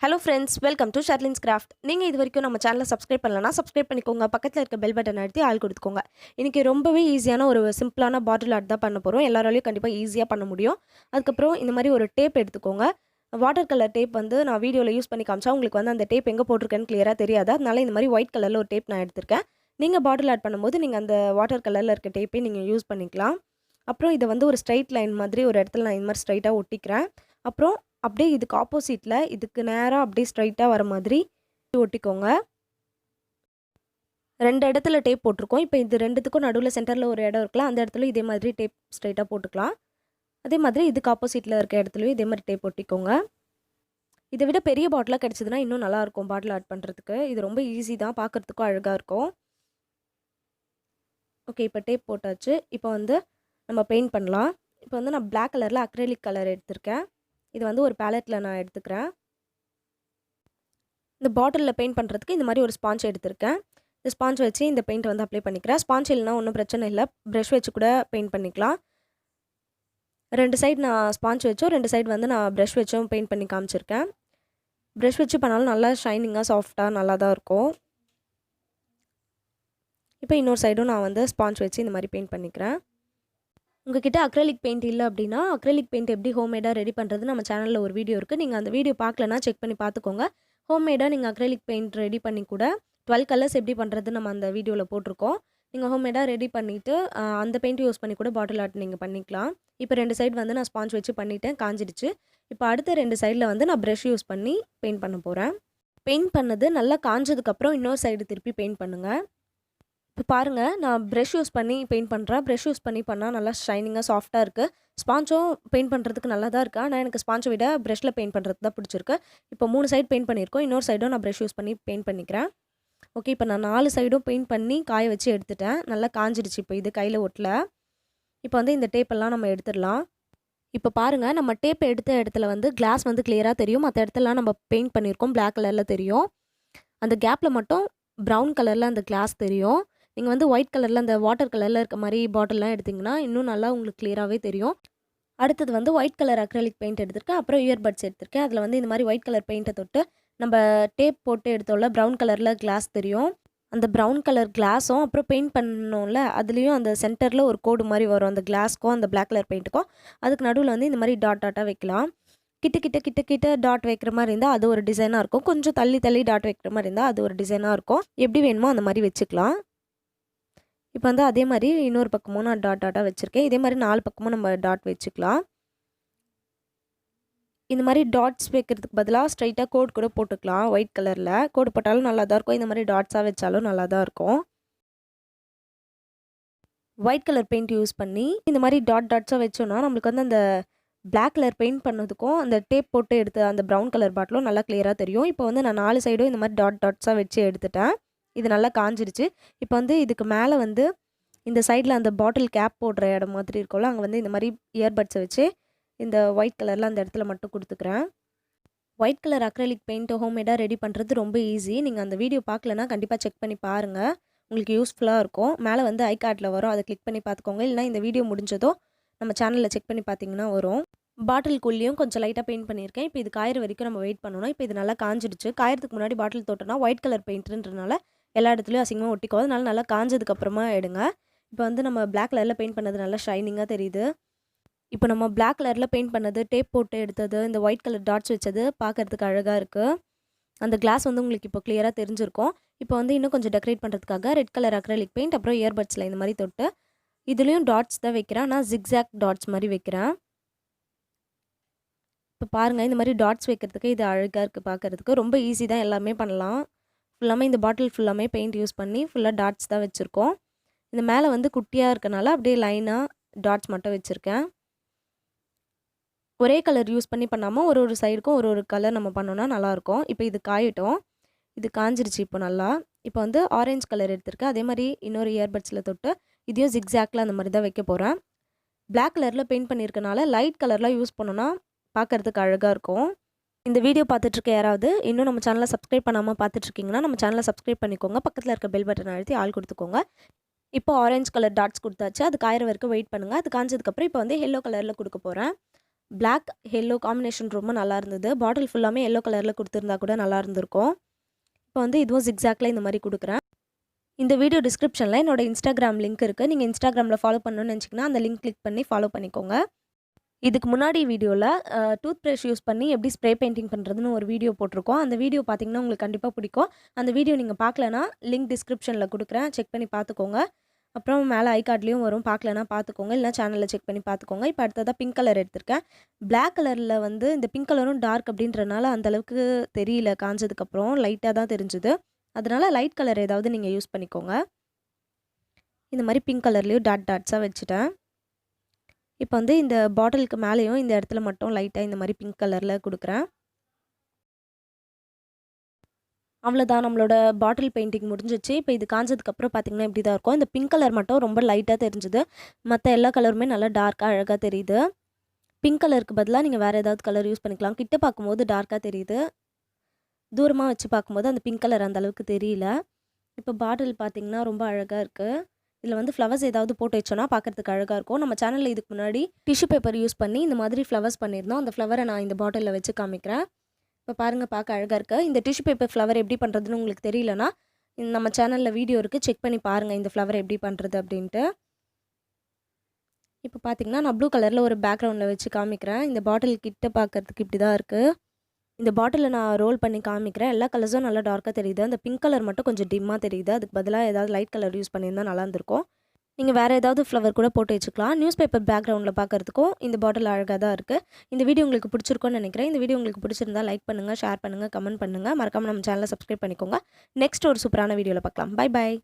Hello friends, welcome to Sharlin's craft. நீங்கள் இது வரைக்கும் நம்ம சேனலை சப்ஸ்கிரைப் பண்ணலன்னா சப்ஸ்கிரைப் பண்ணிக்கோங்க. பக்கத்தில் இருக்க பெல் பட்டன் அழுத்தி ஆள் கொடுத்துக்கோங்க. இன்றைக்கி ரொம்பவே ஈஸியான ஒரு சிம்பிளான பாட்டில் ஆர்ட் தான் பண்ண போகிறோம். எல்லாராலையும் கண்டிப்பாக ஈஸியாக பண்ண முடியும். அதுக்கப்புறம் இந்த மாதிரி ஒரு டேப் எடுத்துக்கோங்க. வாட்டர் கலர் டேப் வந்து நான் வீடியோவில் யூஸ் பண்ணி காமிச்சா உங்களுக்கு வந்து அந்த டேப் எங்கே போட்டிருக்கேன்னு கிளியராக தெரியாது. அதனால இந்த மாதிரி ஒயிட் கலரில் ஒரு டேப் நான் எடுத்திருக்கேன். நீங்கள் பாட்டில் ஆர்ட் பண்ணும்போது நீங்கள் அந்த வாட்டர் கலரில் இருக்க டேப்பே நீங்கள் யூஸ் பண்ணிக்கலாம். அப்புறம் இதை வந்து ஒரு ஸ்ட்ரைட் லைன் மாதிரி ஒரு இடத்துல நான் இந்த மாதிரி ஸ்ட்ரைட்டாக ஒட்டிக்கிறேன். அப்புறம் அப்படியே இதுக்கு ஆப்போசிட்டில் இதுக்கு நேராக அப்படியே ஸ்ட்ரைட்டாக வர மாதிரி ஒட்டிக்கோங்க. 2 இடத்துல டேப் போட்டிருக்கோம். இப்போ இது 2த்துக்கும் நடுவில் சென்டரில் ஒரு இடம் இருக்கலாம். அந்த இடத்துல இதே மாதிரி டேப் ஸ்ட்ரைட்டாக போட்டுக்கலாம். அதே மாதிரி இதுக்கு ஆப்போசிட்டில் இருக்க இடத்துலையும் இதே மாதிரி டேப் ஒட்டிக்கோங்க. இதை விட பெரிய பாட்டிலாக கிடச்சிதுன்னா இன்னும் நல்லாயிருக்கும் பாட்டில் ஆட் பண்ணுறதுக்கு. இது ரொம்ப ஈஸி தான், பார்க்குறதுக்கும் அழகாக இருக்கும். ஓகே, இப்போ டேப் போட்டாச்சு. இப்போ வந்து நம்ம பெயிண்ட் பண்ணலாம். இப்போ வந்து நான் பிளாக் கலரில் அக்ரிலிக் கலர் எடுத்திருக்கேன். இது வந்து ஒரு பேலட்டில் நான் எடுத்துக்கிறேன். இந்த பாட்டிலில் பெயிண்ட் பண்ணுறதுக்கு இந்த மாதிரி ஒரு ஸ்பாஞ்ச் எடுத்திருக்கேன். இந்த ஸ்பாஞ்ச் வச்சு இந்த பெயிண்ட் வந்து அப்ளை பண்ணிக்கிறேன். ஸ்பாஞ்ச் இல்லைனா ஒன்றும் பிரச்சனை இல்லை, ப்ரஷ் வச்சு கூட பெயிண்ட் பண்ணிக்கலாம். 2 சைடு நான் ஸ்பாஞ்ச் வச்சும் 2 சைடு வந்து நான் ப்ரஷ் வச்சும் பெயிண்ட் பண்ணி காமிச்சிருக்கேன். ப்ரஷ் வச்சு பண்ணாலும் நல்லா ஷைனிங்காக சாஃப்டாக நல்லா தான் இருக்கும். இப்போ இன்னொரு சைடும் நான் வந்து ஸ்பாஞ்ச் வச்சு இந்த மாதிரி பெயிண்ட் பண்ணிக்கிறேன். உங்ககிட்ட அக்ரிலிக் பெயிண்ட் இல்லை அப்படின்னா அக்ரிலிக் பெயிண்ட் எப்படி ஹோம்மேடாக ரெடி பண்ணுறது நம்ம சேனலில் ஒரு வீடியோ இருக்குது. நீங்கள் அந்த வீடியோ பார்க்கலன்னா செக் பண்ணி பார்த்துக்கோங்க. ஹோம்மேடாக நீங்கள் அக்ரிலிக் பெயிண்ட் ரெடி பண்ணி கூட 12 கலர்ஸ் எப்படி பண்ணுறது நம்ம அந்த வீடியோவில் போட்டிருக்கோம். நீங்கள் ஹோம்மேடாக ரெடி பண்ணிவிட்டு அந்த பெயிண்ட் யூஸ் பண்ணி கூட பாட்டில் ஆர்ட் நீங்கள் பண்ணிக்கலாம். இப்போ 2 சைடு வந்து நான் ஸ்பாஞ்ச் வச்சு பண்ணிவிட்டேன், காஞ்சிடுச்சு. இப்போ அடுத்த 2 சைடில் வந்து நான் ப்ரஷ் யூஸ் பண்ணி பெயிண்ட் பண்ண போகிறேன். பெயிண்ட் பண்ணது நல்லா காஞ்சதுக்கப்புறம் இன்னொரு சைடு திருப்பி பெயிண்ட் பண்ணுங்கள். இப்போ பாருங்கள், நான் ப்ரஷ் யூஸ் பண்ணி பெயிண்ட் பண்ணுறேன். ப்ரஷ் யூஸ் பண்ணி பண்ணால் நல்லா ஷைனிங்காக சாஃப்ட்டாக இருக்குது. ஸ்பாஞ்சும் பெயிண்ட் பண்ணுறதுக்கு நல்லா தான் இருக்குது. ஆனால் எனக்கு ஸ்பாஞ்சை விட ப்ரஷில் பெயிண்ட் பண்ணுறது தான் பிடிச்சிருக்கு. இப்போ 3 சைடு பெயிண்ட் பண்ணியிருக்கோம். இன்னொரு சைடும் நான் ப்ரஷ் யூஸ் பண்ணி பெயிண்ட் பண்ணிக்கிறேன். ஓகே, இப்போ நான் 4 சைடும் பெயிண்ட் பண்ணி காய வச்சு எடுத்துட்டேன். நல்லா காஞ்சிடுச்சு. இப்போ இது கையில் ஒட்டல. இப்போ வந்து இந்த டேப்பெல்லாம் நம்ம எடுத்துடலாம். இப்போ பாருங்கள், நம்ம டேப் எடுத்த இடத்துல வந்து கிளாஸ் வந்து கிளியராக தெரியும். மற்ற இடத்துலலாம் நம்ம பெயிண்ட் பண்ணியிருக்கோம், பிளாக் கலரில் தெரியும். அந்த கேப்பில் மட்டும் ப்ரௌன் கலரில் அந்த கிளாஸ் தெரியும். நீங்கள் வந்து ஒயிட் கலரில் அந்த வாட்டர் கலரில் இருக்க மாதிரி பாட்டில்லாம் எடுத்திங்கன்னா இன்னும் நல்லா உங்களுக்கு கிளியராகவே தெரியும். அடுத்தது வந்து ஒயிட் கலர் அக்ரிலிக் பெயிண்ட் எடுத்திருக்கேன். அப்புறம் இயர்பட்ஸ் எடுத்திருக்கேன். அதில் வந்து இந்த மாதிரி ஒயிட் கலர் பெயிண்ட்டை தொட்டு நம்ம டேப் போட்டு எடுத்தோம்ல, ப்ரௌன் கலரில் கிளாஸ் தெரியும். அந்த ப்ரௌன் கலர் கிளாஸும் அப்புறம் பெயிண்ட் பண்ணோம்ல, அதுலேயும் அந்த சென்டரில் ஒரு கோடு மாதிரி வரும். அந்த கிளாஸ்க்கும் அந்த பிளாக் கலர் பெயிண்ட்டுக்கும் அதுக்கு நடுவில் வந்து இந்த மாதிரி டாட் டாட்டாக வைக்கலாம். கிட்ட கிட்ட கிட்ட கிட்ட டாட் வைக்கிற மாதிரி இருந்தால் அது ஒரு டிசைனாக இருக்கும். கொஞ்சம் தள்ளி தள்ளி டாட் வைக்கிற மாதிரி இருந்தால் அது ஒரு டிசைனாக இருக்கும். எப்படி வேணுமோ அந்த மாதிரி வச்சுக்கலாம். இப்போ வந்து அதே மாதிரி இன்னொரு பக்கமும் நான் டாட் டாட்டாக வச்சுருக்கேன். இதே மாதிரி 4 பக்கமும் நம்ம டாட் வச்சுக்கலாம். இந்த மாதிரி டாட்ஸ் வைக்கிறதுக்கு பதிலாக ஸ்ட்ரைட்டாக கோட் கூட போட்டுக்கலாம். ஒயிட் கலரில் கோடு போட்டாலும் நல்லா தான் இருக்கும். இந்த மாதிரி டாட்ஸாக வச்சாலும் நல்லா தான் இருக்கும். ஒயிட் கலர் பெயிண்ட் யூஸ் பண்ணி இந்த மாதிரி டாட்ஸாக வச்சோன்னா நம்மளுக்கு வந்து அந்த பிளாக் கலர் பெயிண்ட் பண்ணதுக்கும் அந்த டேப் போட்டு எடுத்து அந்த ப்ரௌன் கலர் பாட்டிலும் நல்லா கிளியராக தெரியும். இப்போ வந்து நான் 4 சைடும் இந்த மாதிரி டாட்ஸாக வச்சு எடுத்துட்டேன். இது நல்லா காஞ்சிருச்சு. இப்போ வந்து இதுக்கு மேலே வந்து இந்த சைடில் அந்த பாட்டில் கேப் போடுற இடம் மாதிரி இருக்கும்ல, அங்கே வந்து இந்த மாதிரி இயர்பட்ஸை வச்சு இந்த ஒயிட் கலரில் அந்த இடத்துல மட்டும் கொடுத்துக்கிறேன். ஒயிட் கலர் அக்ரிலிக் பெயிண்ட்டு ஹோம்மேடாக ரெடி பண்ணுறது ரொம்ப ஈஸி. நீங்கள் அந்த வீடியோ பார்க்கலன்னா கண்டிப்பாக செக் பண்ணி பாருங்கள், உங்களுக்கு யூஸ்ஃபுல்லாக இருக்கும். மேலே வந்து ஐ கார்டில் வரும், அதை கிளிக் பண்ணி பார்த்துக்கோங்க. இல்லைனா இந்த வீடியோ முடிஞ்சதோ நம்ம சேனலில் செக் பண்ணி பார்த்தீங்கன்னா வரும். பாட்டிலுக்குள்ளேயும் கொஞ்சம் லைட்டாக பெயிண்ட் பண்ணியிருக்கேன். இப்போ இது காயிற வரைக்கும் நம்ம வெயிட் பண்ணணும். இப்போ இது நல்லா காஞ்சிடுச்சு. காயறதுக்கு முன்னாடி பாட்டில் தொட்டோன்னா ஒயிட் கலர் பெயிண்ட்டுன்றனால எல்லா இடத்துலையும் அசிங்கமாக ஒட்டிக்கும். அதனால நல்லா காஞ்சதுக்கப்புறமா எடுங்க. இப்போ வந்து நம்ம பிளாக் கலரில் பெயிண்ட் பண்ணது நல்லா ஷைனிங்காக தெரியுது. இப்போ நம்ம பிளாக் கலரில் பெயிண்ட் பண்ணது, டேப் போட்டு எடுத்தது, இந்த ஒயிட் கலர் டாட்ஸ் வச்சது பார்க்குறதுக்கு அழகாக இருக்குது. அந்த கிளாஸ் வந்து உங்களுக்கு இப்போ கிளியராக தெரிஞ்சிருக்கும். இப்போ வந்து இன்னும் கொஞ்சம் டெக்கரேட் பண்ணுறதுக்காக ரெட் கலர் அக்ரிலிக் பெயிண்ட் அப்புறம் இயர்பட்ஸில் இந்த மாதிரி தொட்டு இதுலேயும் டாட்ஸ் தான் வைக்கிறேன். நான் ஜிக்ஸாக் டாட்ஸ் மாதிரி வைக்கிறேன். இப்போ பாருங்கள், இந்த மாதிரி டாட்ஸ் வைக்கிறதுக்கு இது அழகாக இருக்குது பார்க்குறதுக்கு. ரொம்ப ஈஸி தான், எல்லாமே பண்ணலாம். ஃபுல்லாமே இந்த பாட்டில் ஃபுல்லாமே பெயிண்ட் யூஸ் பண்ணி ஃபுல்லாக டாட்ஸ் தான் வச்சுருக்கோம். இந்த மேலே வந்து குட்டியாக இருக்கனால அப்படியே லைனாக டாட்ஸ் மட்டும் வச்சுருக்கேன். ஒரே கலர் யூஸ் பண்ணி பண்ணாமல் ஒரு ஒரு சைடுக்கும் ஒரு ஒரு கலர் நம்ம பண்ணோன்னா நல்லாயிருக்கும். இப்போ இது காயட்டும். இது காஞ்சிருச்சு இப்போ நல்லா. இப்போ வந்து ஆரஞ்சு கலர் எடுத்திருக்கேன். அதே மாதிரி இன்னொரு இயர்பட்ஸில் தொட்டு இதையும் ஜிக்ஸாக்ல அந்த மாதிரி தான் வைக்க போகிறேன். பிளாக் கலரில் பெயிண்ட் பண்ணியிருக்கனால லைட் கலர்லாம் யூஸ் பண்ணோன்னா பார்க்குறதுக்கு அழகாக இருக்கும். இந்த வீடியோ பார்த்துட்ருக்க யாராவது இன்னும் நம்ம சேனலை சப்ஸ்கிரைப் பண்ணாமல் பார்த்துட்ருக்கீங்கன்னா நம்ம சேனலை சப்ஸ்கிரைப் பண்ணிக்கோங்க. பக்கத்தில் இருக்க பெல் பட்டன் அழுத்தி ஆள் கொடுத்துக்கோங்க. இப்போ ஆரஞ்சு கலர் டாட்ஸ் கொடுத்தாச்சு. அது காயிற வரைக்கும் வெயிட் பண்ணுங்கள். அது காஞ்சதுக்கப்புறம் இப்போ வந்து எல்லோ கலரில் கொடுக்க போகிறேன். பிளாக், எல்லோ காம்பினேஷன் ரொம்ப நல்லா இருந்தது. பாட்டில் ஃபுல்லாமே எல்லோ கலரில் கொடுத்துருந்தா கூட நல்லா இருந்திருக்கும். இப்போ வந்து இதுவும் ஜிக்ஸாக்ல இந்த மாதிரி கொடுக்குறேன். இந்த வீடியோ டிஸ்கிரிப்ஷனில் என்னோட இன்ஸ்டாகிராம் லிங்க் இருக்குது. நீங்கள் இன்ஸ்டாகிராமில் ஃபாலோ பண்ணணும்னு நினச்சிங்கன்னா அந்த லிங்க் கிளிக் பண்ணி ஃபாலோ பண்ணிக்கோங்க. இதுக்கு முன்னாடி வீடியோவில் டூத் ப்ரஷ் யூஸ் பண்ணி எப்படி ஸ்ப்ரே பெயிண்டிங் பண்ணுறதுன்னு ஒரு வீடியோ போட்டிருக்கோம். அந்த வீடியோ பார்த்தீங்கன்னா உங்களுக்கு கண்டிப்பாக பிடிக்கும். அந்த வீடியோ நீங்கள் பார்க்கலனா லிங்க் டிஸ்கிரிப்ஷனில் கொடுக்குறேன், செக் பண்ணி பார்த்துக்கோங்க. அப்புறம் மேலே ஐ கார்ட்லேயும் வரும், பார்க்கலனா பார்த்துக்கோங்க, இல்லைனா சேனலில் செக் பண்ணி பார்த்துக்கோங்க. இப்போ அடுத்ததாக பிங்க் கலர் எடுத்திருக்கேன். பிளாக் கலரில் வந்து இந்த பிங்க் கலரும் டார்க் அப்படின்றனால அந்தளவுக்கு தெரியல, காஞ்சதுக்கப்புறம் லைட்டாக தான் தெரிஞ்சுது. அதனால் லைட் கலர் ஏதாவது நீங்கள் யூஸ் பண்ணிக்கோங்க. இந்த மாதிரி பிங்க் கலர்லேயும் டாட்ஸாக வச்சுட்டேன். இப்போ வந்து இந்த பாட்டிலுக்கு மேலேயும் இந்த இடத்துல மட்டும் லைட்டாக இந்த மாதிரி பிங்க் கலரில் கொடுக்குறேன். அவ்வளோதான், நம்மளோட பாட்டில் பெயிண்டிங் முடிஞ்சிச்சு. இப்போ இது காஞ்சதுக்கப்புறம் பார்த்திங்கன்னா இப்படி தான் இருக்கும். இந்த பிங்க் கலர் மட்டும் ரொம்ப லைட்டாக தெரிஞ்சுது. மற்ற எல்லா கலருமே நல்லா டார்க்காக அழகாக தெரியுது. பிங்க் கலருக்கு பதிலாக நீங்கள் வேறு ஏதாவது கலர் யூஸ் பண்ணிக்கலாம். கிட்ட பார்க்கும்போது டார்க்காக தெரியுது, தூரமாக வச்சு பார்க்கும்போது அந்த பிங்க் கலர் அந்த அளவுக்கு தெரியல. இப்போ பாட்டில் பார்த்திங்கன்னா ரொம்ப அழகாக இருக்குது. இதில் வந்து ஃப்ளவர்ஸ் ஏதாவது போட்டு வச்சோன்னா பார்க்குறதுக்கு அழகாக இருக்கும். நம்ம சேனலில் இதுக்கு முன்னாடி டிஷ்யூ பேப்பர் யூஸ் பண்ணி இந்த மாதிரி ஃப்ளவர்ஸ் பண்ணியிருந்தோம். அந்த ஃப்ளவரை நான் இந்த பாட்டிலில் வச்சு காமிக்கிறேன். இப்போ பாருங்கள், பார்க்க அழகாக இருக்குது. இந்த டிஷ்யூ பேப்பர் ஃப்ளவர் எப்படி பண்ணுறதுன்னு உங்களுக்கு தெரியலனா நம்ம சேனலில் வீடியோ இருக்குது, செக் பண்ணி பாருங்கள் இந்த ஃப்ளவர் எப்படி பண்ணுறது அப்படின்ட்டு. இப்போ பார்த்திங்கன்னா நான் ப்ளூ கலரில் ஒரு பேக்ரவுண்டில் வச்சு காமிக்கிறேன். இந்த பாட்டில் கிட்ட பார்க்குறதுக்கு இப்படி தான் இருக்குது. இந்த பாட்டிலை நான் ரோல் பண்ணி காமிக்கிறேன். எல்லா கலர்ஸும் நல்லா டார்க்காக தெரியுது. அந்த பிங்க் கலர் மட்டும் கொஞ்சம் டிம்மாக தெரியுது. அதுக்கு பதிலாக ஏதாவது லைட் கலர் யூஸ் பண்ணியிருந்தால் நல்லா இருந்திருக்கும். நீங்கள் வேறு ஏதாவது ஃப்ளவர் கூட போட்டு வச்சுக்கலாம். நியூஸ் பேப்பர் பேக்ரவுண்டில் பார்க்குறதுக்கும் இந்த பாட்டில் அழகாக தான் இருக்குது. இந்த வீடியோ உங்களுக்கு பிடிச்சிருக்கும்னு நினைக்கிறேன். இந்த வீடியோ உங்களுக்கு பிடிச்சிருந்தா லைக் பண்ணுங்கள், ஷேர் பண்ணுங்கள், கமெண்ட் பண்ணுங்கள். மறக்காமல் நம்ம சேனலை சப்ஸ்கிரைப் பண்ணிக்கோங்க. நெக்ஸ்ட் ஒரு சூப்பரான வீடியோவில் பார்க்கலாம். பை.